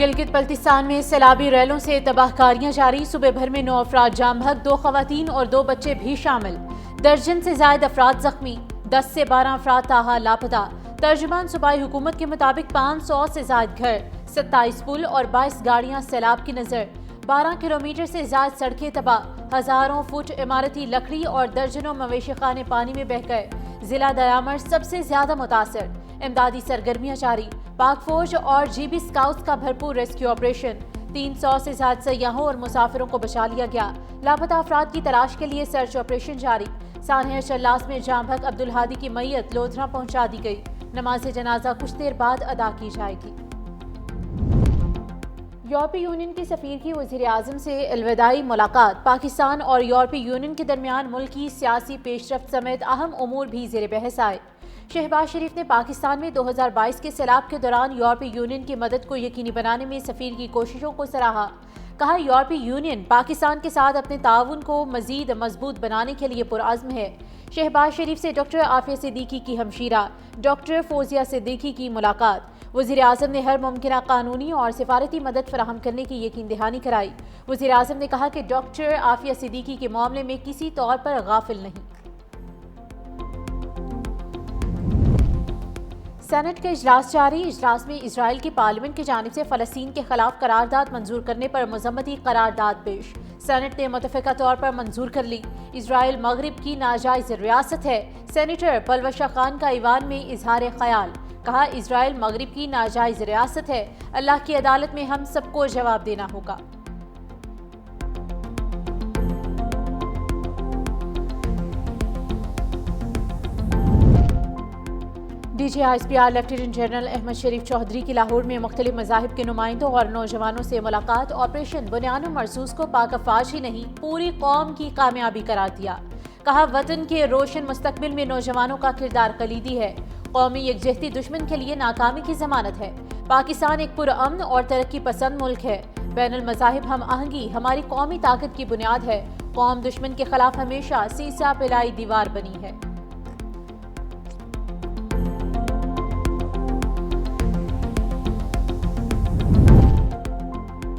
گلگت بلتستان میں سیلابی ریلوں سے تباہ کاریاں جاری، صبح بھر میں 9 افراد جام بحق، 2 خواتین اور 2 بچے بھی شامل، درجن سے زائد افراد زخمی، 10 سے 12 افراد تاحال لاپتہ۔ ترجمان صوبائی حکومت کے مطابق 500 سے زائد گھر، 27 پل اور 22 گاڑیاں سیلاب کی نظر، 12 کلومیٹر سے زائد سڑکیں تباہ، ہزاروں فٹ عمارتی لکڑی اور درجنوں مویشی خانے پانی میں بہہ گئے۔ ضلع دیامر سب سے زیادہ متاثر، امدادی سرگرمیاں جاری، پاک فوج اور جی بی اسکاؤٹس کا بھرپور ریسکیو آپریشن، 300 سے زائد سیاحوں اور مسافروں کو بچا لیا گیا۔ لاپتہ افراد کی تلاش کے لیے سرچ آپریشن جاری۔ سانحہ چلاس میں جام بحق عبدالہادی کی میت لودھرا پہنچا دی گئی، نماز جنازہ کچھ دیر بعد ادا کی جائے گی۔ یورپی یونین کے سفیر کی وزیر اعظم سے الوداعی ملاقات، پاکستان اور یورپی یونین کے درمیان ملکی سیاسی پیش رفت سمیت اہم امور بھی زیر بحث آئے۔ شہباز شریف نے پاکستان میں 2022 کے سیلاب کے دوران یورپی یونین کی مدد کو یقینی بنانے میں سفیر کی کوششوں کو سراہا۔ کہا یورپی یونین پاکستان کے ساتھ اپنے تعاون کو مزید مضبوط بنانے کے لیے پرعزم ہے۔ شہباز شریف سے ڈاکٹر عافیہ صدیقی کی ہمشیرہ ڈاکٹر فوزیہ صدیقی کی ملاقات، وزیر اعظم نے ہر ممکنہ قانونی اور سفارتی مدد فراہم کرنے کی یقین دہانی کرائی۔ وزیر اعظم نے کہا کہ ڈاکٹر عافیہ صدیقی کے معاملے میں کسی طور پر غافل نہیں۔ سینٹ کا اجلاس جاری، اجلاس میں اسرائیل کی پارلیمنٹ کی جانب سے فلسطین کے خلاف قرارداد منظور کرنے پر مذمتی قرارداد پیش، سینٹ نے متفقہ طور پر منظور کر لی۔ اسرائیل مغرب کی ناجائز ریاست ہے، سینیٹر پلوشہ خان کا ایوان میں اظہار خیال، کہا اسرائیل مغرب کی ناجائز ریاست ہے، اللہ کی عدالت میں ہم سب کو جواب دینا ہوگا۔ D G S P R lieutenant general Ahmed Sharif Chaudhry کی لاہور میں مختلف مذاہب کے نمائندوں اور نوجوانوں سے ملاقات، آپریشن بنیان مرصوص کو پاک افواج ہی نہیں پوری قوم کی کامیابی قرار دیا۔ کہا وطن کے روشن مستقبل میں نوجوانوں کا کردار کلیدی ہے، قومی یکجہتی دشمن کے لیے ناکامی کی ضمانت ہے۔ پاکستان ایک پرامن اور ترقی پسند ملک ہے، بین المذاہب ہم آہنگی ہماری قومی طاقت کی بنیاد ہے، قوم دشمن کے خلاف ہمیشہ سیسا پلائی دیوار بنی ہے۔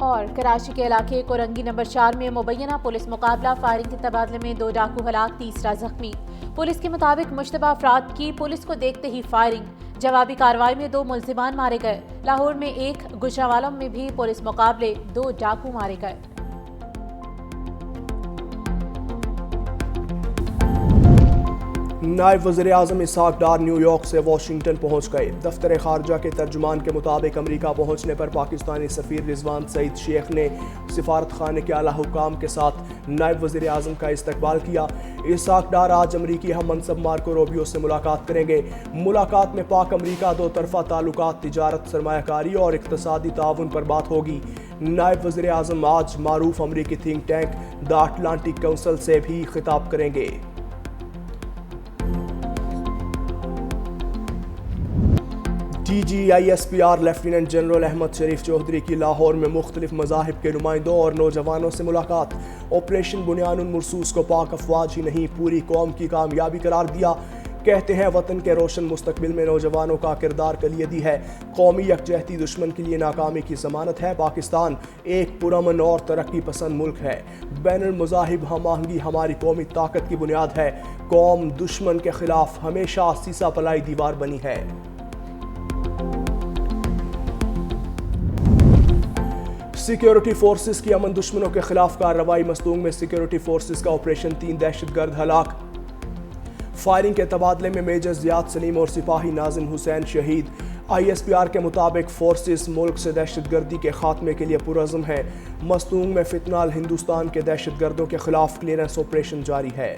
اور کراچی کے علاقے کورنگی نمبر 4 میں مبینہ پولیس مقابلہ، فائرنگ کے تبادلے میں 2 ڈاکو ہلاک، تیسرا زخمی۔ پولیس کے مطابق مشتبہ افراد کی پولیس کو دیکھتے ہی فائرنگ، جوابی کارروائی میں 2 ملزمان مارے گئے۔ لاہور میں 1، گجرانوالہ میں بھی پولیس مقابلے، 2 ڈاکو مارے گئے۔ نائب وزیر اعظم اسحاق ڈار نیو یارک سے واشنگٹن پہنچ گئے۔ دفتر خارجہ کے ترجمان کے مطابق امریکہ پہنچنے پر پاکستانی سفیر رضوان سعید شیخ نے سفارت خانے کے اعلیٰ حکام کے ساتھ نائب وزیر اعظم کا استقبال کیا۔ اسحاق ڈار آج امریکی ہم منصب مارکو روبیو سے ملاقات کریں گے۔ ملاقات میں پاک امریکہ 2 طرفہ تعلقات، تجارت، سرمایہ کاری اور اقتصادی تعاون پر بات ہوگی۔ نائب وزیر اعظم آج معروف امریکی think tank the Atlantic council سے بھی خطاب کریں گے۔ D G I S P R lieutenant general Ahmed Sharif Chaudhry کی لاہور میں مختلف مذاہب کے نمائندوں اور نوجوانوں سے ملاقات، آپریشن بنیان مرصوص کو پاک افواج ہی نہیں پوری قوم کی کامیابی قرار دیا۔ کہتے ہیں وطن کے روشن مستقبل میں نوجوانوں کا کردار کلیدی ہے، قومی یکجہتی دشمن کے لیے ناکامی کی ضمانت ہے۔ پاکستان ایک پرامن اور ترقی پسند ملک ہے، بین المذاہب ہم آہنگی ہماری قومی طاقت کی بنیاد ہے، قوم دشمن کے خلاف ہمیشہ سیسا پلائی دیوار بنی ہے۔ سیکیورٹی فورسز کی امن دشمنوں کے خلاف کارروائی، مستونگ میں سیکیورٹی فورسز کا آپریشن، 3 دہشت گرد ہلاک۔ فائرنگ کے تبادلے میں میجر زیاد سلیم اور سپاہی ناظم حسین شہید۔ آئی ایس پی آر کے مطابق فورسز ملک سے دہشت گردی کے خاتمے کے لیے پرعزم ہیں۔ مستونگ میں فتنہ ہندوستان کے دہشت گردوں کے خلاف کلیئرنس آپریشن جاری ہے۔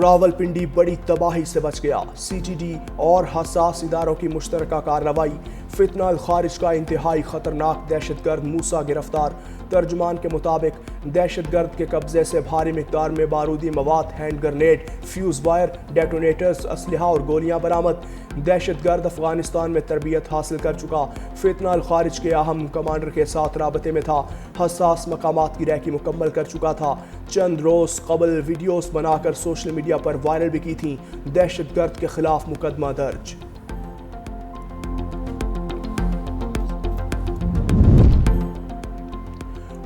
راولپنڈی بڑی تباہی سے بچ گیا، سی ٹی ڈی اور حساس اداروں کی مشترکہ کارروائی، فتنہ الخارج کا انتہائی خطرناک دہشت گرد موسیٰ گرفتار، ترجمان کے مطابق دہشت گرد کے قبضے سے بھاری مقدار میں بارودی مواد، hand grenade, fuse wire, detonators, اسلحہ اور گولیاں برآمد۔ دہشت گرد افغانستان میں تربیت حاصل کر چکا، فتنہ الخارج کے اہم کمانڈر کے ساتھ رابطے میں تھا، حساس مقامات کی ریکی مکمل کر چکا تھا، چند روز قبل ویڈیوز بنا کر سوشل میڈیا پر وائرل بھی کی تھیں۔ دہشت گرد کے خلاف مقدمہ درج۔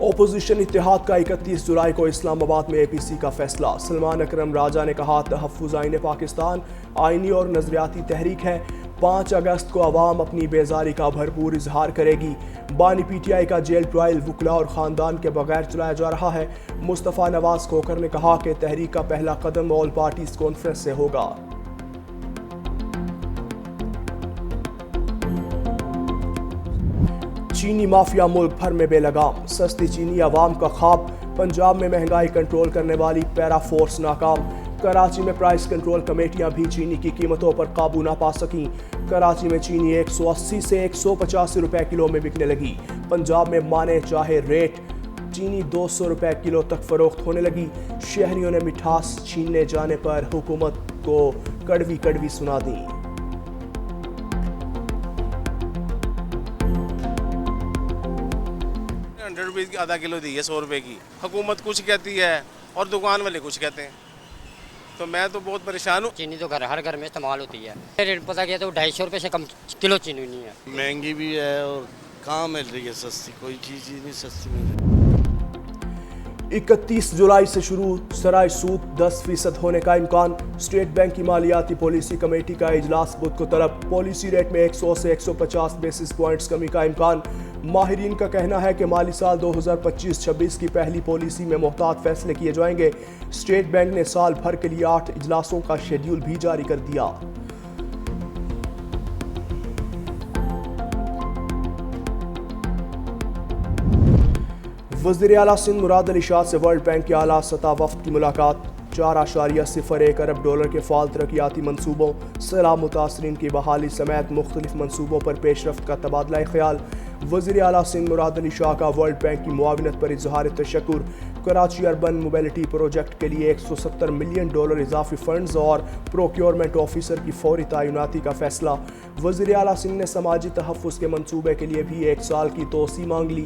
اپوزیشن اتحاد کا 31 جولائی کو اسلام آباد میں اے پی سی کا فیصلہ۔ سلمان اکرم راجہ نے کہا تحفظ آئین پاکستان آئینی اور نظریاتی تحریک ہے، 5 اگست کو عوام اپنی بیزاری کا بھرپور اظہار کرے گی۔ بانی پی ٹی آئی کا جیل ٹرائل وکلاء اور خاندان کے بغیر چلایا جا رہا ہے۔ مصطفیٰ نواز کھوکھر نے کہا کہ تحریک کا پہلا قدم آل پارٹیز کانفرنس سے ہوگا۔ چینی مافیا ملک بھر میں بے لگام، سستی چینی عوام کا خواب، پنجاب میں مہنگائی کنٹرول کرنے والی پیرا فورس ناکام، کراچی میں پرائس کنٹرول کمیٹیاں بھی چینی کی قیمتوں پر قابو نہ پا سکیں، کراچی میں چینی 180 سے 185 روپے کلو میں بکنے لگی، پنجاب میں مانے چاہے ریٹ چینی 200 روپے کلو تک فروخت ہونے لگی، شہریوں نے مٹھاس چھیننے جانے پر حکومت کو کڑوی کڑوی سنا دیں۔ 100 روپیز کی آدھا کلو دی ہے 100 روپے کی، حکومت کچھ کہتی ہے اور دکان والے کچھ کہتے ہیں، تو میں تو بہت پریشان ہوں۔ چینی تو ہر گھر میں استعمال ہوتی ہے، ریٹ پتہ کیا تو 250 روپے سے کم کلو چینی نہیں ہے، مہنگی بھی ہے اور کہاں مل رہی ہے سستی، کوئی چیز ہی نہیں سستی مل رہی۔ 31 جولائی سے شروع سرائے سود 10% ہونے کا امکان، اسٹیٹ بینک کی مالیاتی پالیسی کمیٹی کا اجلاس بدھ کو طلب، پالیسی ریٹ میں 100 سے 150 بیسس پوائنٹس کمی کا امکان۔ ماہرین کا کہنا ہے کہ مالی سال 2025-26 کی پہلی پالیسی میں محتاط فیصلے کیے جائیں گے۔ اسٹیٹ بینک نے سال بھر کے لیے 8 اجلاسوں کا شیڈیول بھی جاری کر دیا۔ وزیر اعلیٰ سندھ مراد علی شاہ سے ورلڈ بینک کے اعلیٰ سطح وفد کی ملاقات، 4.01 ارب ڈالر کے فعال ترقیاتی منصوبوں، سیلاب متاثرین کی بحالی سمیت مختلف منصوبوں پر پیش رفت کا تبادلہ خیال۔ وزیر اعلیٰ سندھ مراد علی شاہ کا ورلڈ بینک کی معاونت پر اظہار تشکر، کراچی اربن موبیلٹی پروجیکٹ کے لیے $170 ملین اضافی فنڈز اور پروکیورمنٹ آفیسر کی فوری تعیناتی کا فیصلہ۔ وزیر اعلیٰ سندھ نے سماجی تحفظ کے منصوبے کے لیے بھی 1 سال کی توسیع مانگ لی۔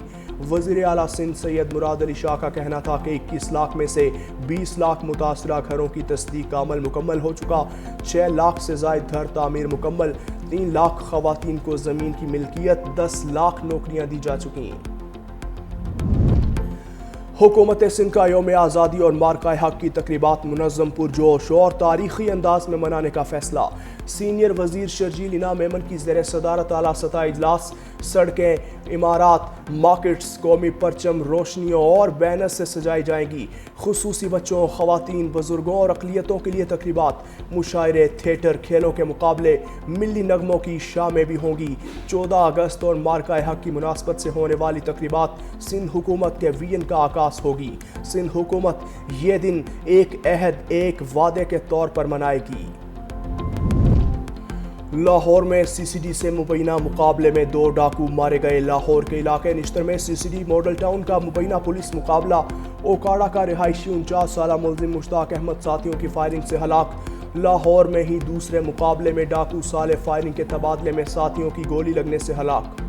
وزیر اعلیٰ سندھ سید مراد علی شاہ کا کہنا تھا کہ 21 لاکھ میں سے 20 لاکھ متاثرہ گھروں کی تصدیق کا عمل مکمل ہو چکا، 6 لاکھ سے زائد گھر تعمیر مکمل، 3 لاکھ خواتین کو زمین کی ملکیت، 10 لاکھ نوکریاں دی جا چکی ہیں۔ حکومت سندھ کا یوم آزادی اور مارکہ حق کی تقریبات منظم پرجوش اور تاریخی انداز میں منانے کا فیصلہ، سینئر وزیر شرجیل انعام میمن کی زیر صدارت اعلیٰ سطح اجلاس، سڑکیں، عمارات، مارکیٹس قومی پرچم، روشنیوں اور بینر سے سجائی جائیں گی، خصوصی بچوں، خواتین، بزرگوں اور اقلیتوں کے لیے تقریبات، مشاعرے، تھیٹر، کھیلوں کے مقابلے، ملی نغموں کی شامیں بھی ہوں گی۔ 14 اگست اور مارکہ حق کی مناسبت سے ہونے والی تقریبات سندھ حکومت کے وی این کا آغاز ہوگی۔ سندھ حکومت یہ دن ایک عہد، ایک وعدے کے طور پر منائے گی۔ لاہور میں سی سی ڈی سے مبینہ مقابلے میں 2 ڈاکو مارے گئے، لاہور کے علاقے نشتر میں سی سی ڈی ماڈل ٹاؤن کا مبینہ پولیس مقابلہ، اوکاڑا کا رہائشی 49 سالہ ملزم مشتاق احمد ساتھیوں کی فائرنگ سے ہلاک۔ لاہور میں ہی دوسرے مقابلے میں ڈاکو صالح فائرنگ کے تبادلے میں ساتھیوں کی گولی لگنے سے ہلاک۔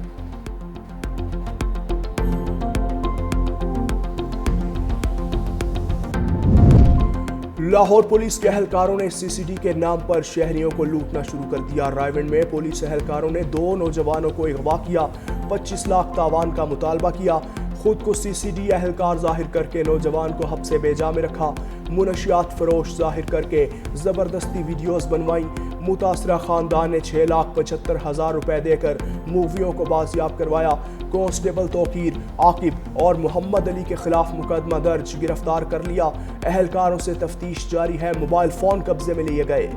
لاہور پولیس کے اہلکاروں نے سی سی ڈی کے نام پر شہریوں کو لوٹنا شروع کر دیا۔ رائیونڈ میں پولیس اہلکاروں نے 2 نوجوانوں کو اغوا کیا، 25 لاکھ تاوان کا مطالبہ کیا، خود کو سی سی ڈی اہلکار ظاہر کر کے نوجوان کو حبس بیجا میں رکھا، منشیات فروش ظاہر کر کے زبردستی ویڈیوز بنوائیں۔ متاثرہ خاندان نے 6,75,000 روپے دے کر موویوں کو بازیاب کروایا۔ کانسٹیبل توقیر، عاقب اور محمد علی کے خلاف مقدمہ درج، گرفتار کر لیا۔ اہلکاروں سے تفتیش جاری ہے، موبائل فون قبضے میں لیے گئے۔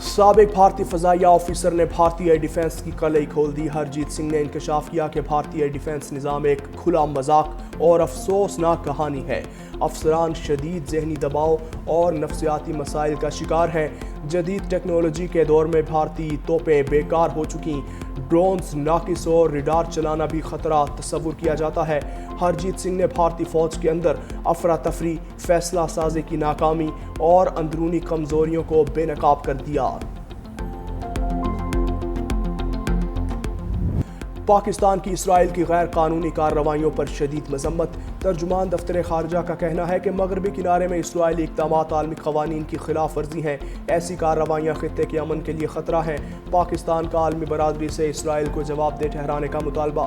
سابق بھارتی فضائیہ آفیسر نے بھارتی ایئر ڈیفنس کی قلعی کھول دی۔ ہرجیت سنگھ نے انکشاف کیا کہ بھارتی ایئر ڈیفنس نظام ایک کھلا مذاق اور افسوسناک کہانی ہے۔ افسران شدید ذہنی دباؤ اور نفسیاتی مسائل کا شکار ہیں۔ جدید ٹیکنالوجی کے دور میں بھارتی توپیں بیکار ہو چکیں، ڈرونز ناقص اور ریڈار چلانا بھی خطرہ تصور کیا جاتا ہے۔ ہرجیت سنگھ نے بھارتی فوج کے اندر افراتفری، فیصلہ سازی کی ناکامی اور اندرونی کمزوریوں کو بے نقاب کر دیا۔ پاکستان کی اسرائیل کی غیر قانونی کارروائیوں پر شدید مذمت۔ ترجمان دفتر خارجہ کا کہنا ہے کہ مغربی کنارے میں اسرائیلی اقدامات عالمی قوانین کی خلاف ورزی ہیں۔ ایسی کارروائیاں خطے کے امن کے لیے خطرہ ہیں۔ پاکستان کا عالمی برادری سے اسرائیل کو جواب دہ ٹھہرانے کا مطالبہ۔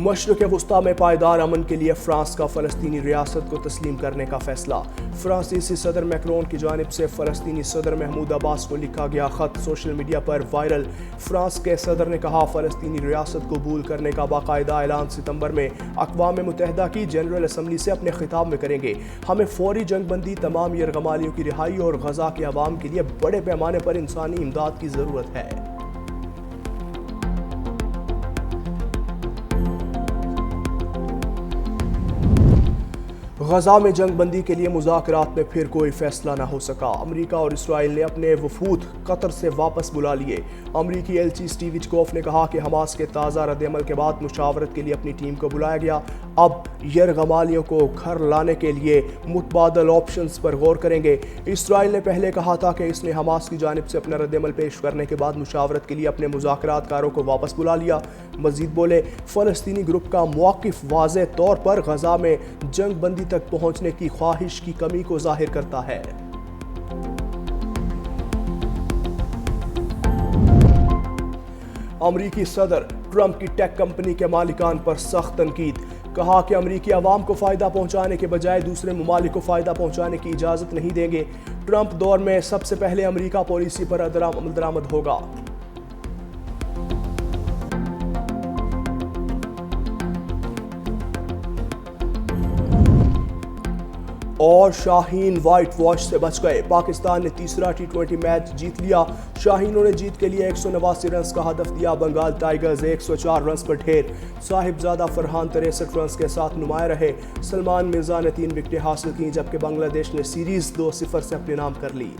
مشرق وسطیٰ میں پائیدار امن کے لیے فرانس کا فلسطینی ریاست کو تسلیم کرنے کا فیصلہ۔ فرانسیسی صدر میکرون کی جانب سے فلسطینی صدر محمود عباس کو لکھا گیا خط سوشل میڈیا پر وائرل۔ فرانس کے صدر نے کہا فلسطینی ریاست قبول کرنے کا باقاعدہ اعلان ستمبر میں اقوام متحدہ کی جنرل اسمبلی سے اپنے خطاب میں کریں گے۔ ہمیں فوری جنگ بندی، تمام یرغمالیوں کی رہائی اور غزہ کے عوام کے لیے بڑے پیمانے پر انسانی امداد کی ضرورت ہے۔ غزہ میں جنگ بندی کے لیے مذاکرات میں پھر کوئی فیصلہ نہ ہو سکا۔ امریکہ اور اسرائیل نے اپنے وفود قطر سے واپس بلا لیے۔ امریکی ایلچی اسٹیو وٹکوف نے کہا کہ حماس کے تازہ رد عمل کے بعد مشاورت کے لیے اپنی ٹیم کو بلایا گیا۔ اب یرغمالیوں کو گھر لانے کے لیے متبادل آپشنز پر غور کریں گے۔ اسرائیل نے پہلے کہا تھا کہ اس نے حماس کی جانب سے اپنا رد عمل پیش کرنے کے بعد مشاورت کے لیے اپنے مذاکرات کاروں کو واپس بلا لیا۔ مزید بولے فلسطینی گروپ کا موقف واضح طور پر غزہ میں جنگ بندی تک پہنچنے کی خواہش کی کمی کو ظاہر کرتا ہے۔ امریکی صدر ٹرمپ کی ٹیک کمپنی کے مالکان پر سخت تنقید۔ کہا کہ امریکی عوام کو فائدہ پہنچانے کے بجائے دوسرے ممالک کو فائدہ پہنچانے کی اجازت نہیں دیں گے۔ ٹرمپ دور میں سب سے پہلے امریکہ پالیسی پر عمل درآمد ہوگا۔ اور شاہین وائٹ واش سے بچ گئے۔ پاکستان نے تیسرا ٹی20 میچ جیت لیا۔ شاہینوں نے جیت کے لیے 189 رنز کا ہدف دیا۔ بنگال ٹائیگرز 104 رنز پر ڈھیر۔ صاحبزادہ فرحان 63 رنز کے ساتھ نمایاں رہے۔ سلمان مرزا نے 3 وکٹیں حاصل کیں جبکہ بنگلہ دیش نے سیریز 2-0 سے اپنے نام کر لی۔